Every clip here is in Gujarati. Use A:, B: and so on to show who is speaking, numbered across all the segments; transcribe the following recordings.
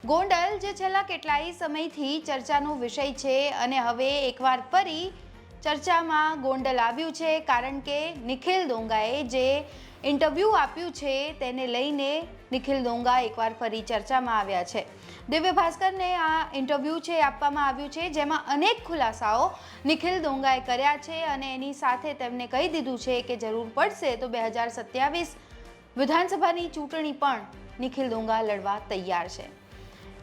A: ગોંડલ જે છેલ્લા કેટલાય સમયથી ચર્ચાનો વિષય છે અને હવે એકવાર ફરી ચર્ચામાં ગોંડલ આવ્યું છે, કારણ કે નિખિલ ડોંગાએ જે ઇન્ટરવ્યૂ આપ્યું છે તેને લઈને નિખિલ ડોંગા એકવાર ફરી ચર્ચામાં આવ્યા છે। દિવ્ય ભાસ્કરને આ ઇન્ટરવ્યૂ છે આપવામાં આવ્યું છે, જેમાં અનેક ખુલાસાઓ નિખિલ ડોંગાએ કર્યા છે અને એની સાથે તેમણે કહી દીધું છે કે જરૂર પડશે તો 2027 વિધાનસભાની ચૂંટણી પણ નિખિલ ડોંગા લડવા તૈયાર છે।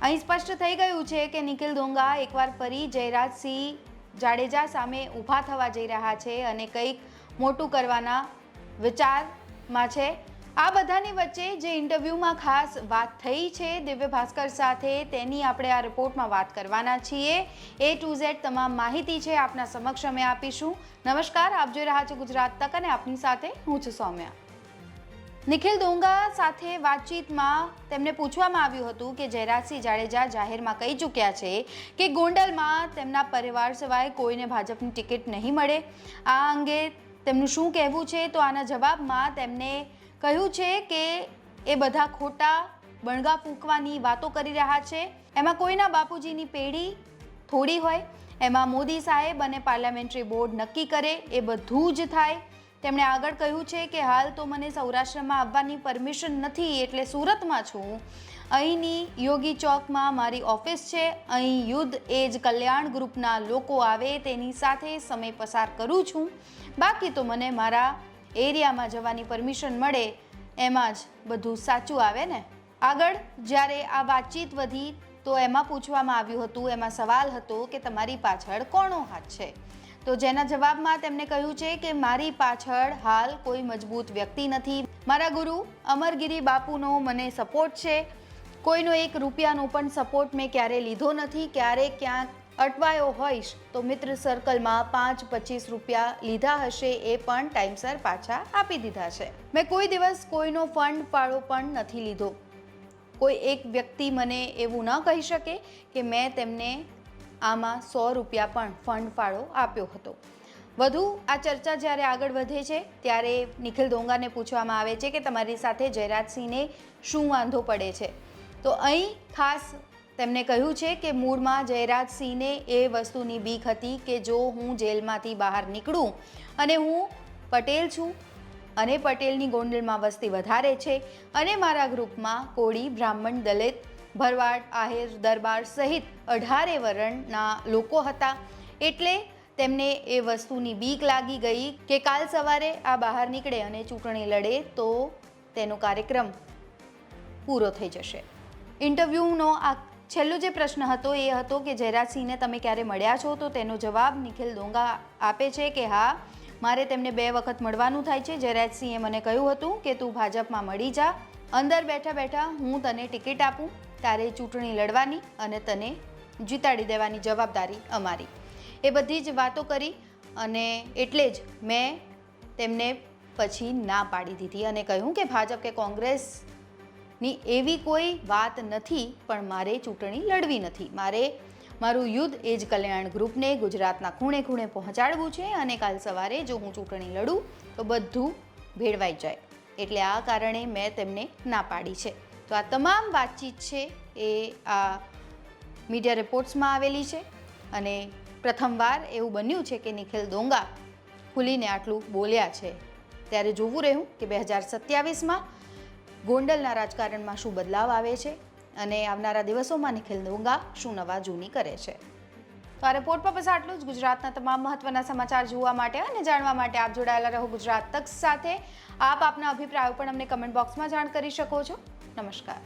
A: અહીં સ્પષ્ટ થઈ ગયું છે કે નિખિલ ડોંગા એકવાર ફરી જયરાજસિંહ જાડેજા સામે ઊભા થવા જઈ રહ્યા છે અને કંઈક મોટું કરવાના વિચારમાં છે। આ બધાની વચ્ચે જે ઇન્ટરવ્યૂમાં ખાસ વાત થઈ છે દિવ્ય ભાસ્કર સાથે, તેની આપણે આ રિપોર્ટમાં વાત કરવાના છીએ। A to Z તમામ માહિતી છે આપના સમક્ષ અમે આપીશું। નમસ્કાર, આપ જોઈ રહ્યા છો ગુજરાત તક અને આપની સાથે હું છું સૌમ્યા। નિખિલ ડોંગા સાથે વાતચીતમાં તેમને પૂછવામાં આવ્યું હતું કે જયરાજસિંહ જાડેજા જાહેરમાં કહી ચૂક્યા છે કે ગોંડલમાં તેમના પરિવાર સિવાય કોઈને ભાજપની ટિકિટ નહીં મળે। આ અંગે તેમનું શું કહેવું છે, તો આના જવાબમાં તેમને કહ્યું છે કે એ બધા ખોટા બણગા ફૂંકવાની વાતો કરી રહ્યા છે। એમાં કોઈના બાપુજીની પેઢી થોડી હોય, એમાં મોદી સાહેબ અને પાર્લામેન્ટરી બોર્ડ નક્કી કરે એ બધું જ થાય। તેમણે આગળ કહ્યું છે કે હાલ તો મને સૌરાષ્ટ્રમાં આવવાની પરમિશન નથી, એટલે સુરતમાં છું। અહીંની યોગી ચોકમાં મારી ઓફિસ છે, અહીં યુદ્ધ એજ કલ્યાણ ગ્રુપના લોકો આવે તેની સાથે સમય પસાર કરું છું। બાકી તો મને મારા એરિયામાં જવાની પરમિશન મળે એમાં જ બધું સાચું આવે ને। આગળ જ્યારે આ વાતચીત વધી તો એમાં પૂછવામાં આવ્યું હતું, એમાં સવાલ હતો કે તમારી પાછળ કોનો હાથ છે, તો જેના જવાબમાં તેમણે કહ્યું છે કે મારી પાછળ હાલ કોઈ મજબૂત વ્યક્તિ નથી। મારા ગુરુ અમરગીરી બાપુનો મને સપોર્ટ છે। કોઈનો 1 રૂપિયાનો પણ સપોર્ટ મેં ક્યારે લીધો નથી। ક્યારેક ક્યાંક અટવાયો હોઈશ તો મિત્ર સર્કલમાં 5-25 રૂપિયા લીધા હશે, એ પણ ટાઈમસર પાછા આપી દીધા છે। મેં કોઈ દિવસ કોઈનો ફંડ ફાળો પણ નથી લીધો। કોઈ એક વ્યક્તિ મને એવું ન કહી શકે કે મેં તેમને આમાં 100 રૂપિયા પણ ફંડ ફાળો આપ્યો હતો। વધુ આ ચર્ચા જ્યારે આગળ વધે છે ત્યારે નિખિલ ડોંગાને પૂછવામાં આવે છે કે તમારી સાથે જયરાજસિંહને શું વાંધો પડે છે, તો અહીં ખાસ તેમણે કહ્યું છે કે મૂળમાં જયરાજસિંહને એ વસ્તુની બીક હતી કે જો હું જેલમાંથી બહાર નીકળું અને હું પટેલ છું અને પટેલની ગોંડલમાં વસ્તી વધારે છે અને મારા ગ્રુપમાં કોળી, બ્રાહ્મણ, દલિત, ભરવાડ, આહિર, દરબાર સહિત 18 વર્ણના લોકો હતા, એટલે તેમને એ વસ્તુની બીક લાગી ગઈ કે કાલ સવારે આ બહાર નીકળે અને ચૂંટણી લડે તો તેનો કાર્યક્રમ પૂરો થઈ જશે। ઇન્ટરવ્યૂનો આ છેલ્લો જે પ્રશ્ન હતો એ હતો કે જયરાજસિંહને તમે ક્યારે મળ્યા છો, તો તેનો જવાબ નિખિલ ડોંગા આપે છે કે હા, મારે તેમને 2 વખત મળવાનું થાય છે। જયરાજસિંહે મને કહ્યું હતું કે તું ભાજપમાં મળી જા, અંદર બેઠા બેઠા હું તને ટિકિટ આપું, તારે ચૂંટણી લડવાની અને તને જીતાડી દેવાની જવાબદારી અમારી। એ બધી જ વાતો કરી અને એટલે જ મેં તેમને પછી ના પાડી દીધી અને કહ્યું કે ભાજપ કે કોંગ્રેસની એવી કોઈ વાત નથી, પણ મારે ચૂંટણી લડવી નથી। મારે મારું યુદ્ધ એજ કલ્યાણ ગ્રુપને ગુજરાતના ખૂણે ખૂણે પહોંચાડવું છે અને કાલ સવારે જો હું ચૂંટણી લડું તો બધું ભેળવાઈ જાય, એટલે આ કારણે મેં તેમને ના પાડી છે। તો આ તમામ વાતચીત છે એ આ મીડિયા રિપોર્ટ્સમાં આવેલી છે અને પ્રથમવાર એવું બન્યું છે કે નિખિલ ડોંગા ખુલીને આટલું બોલ્યા છે। ત્યારે જોવું રહ્યું કે 2027માં ગોંડલના રાજકારણમાં શું બદલાવ આવે છે અને આવનારા દિવસોમાં નિખિલ ડોંગા શું નવા જૂની કરે છે। તો આ રિપોર્ટ પર બસ આટલું જ। ગુજરાતના તમામ મહત્વના સમાચાર જોવા માટે અને જાણવા માટે આપ જોડાયેલા રહો ગુજરાત તક સાથે। આપ આપના અભિપ્રાયો પણ અમને કમેન્ટ બોક્સમાં જાણ કરી શકો છો। નમસ્કાર।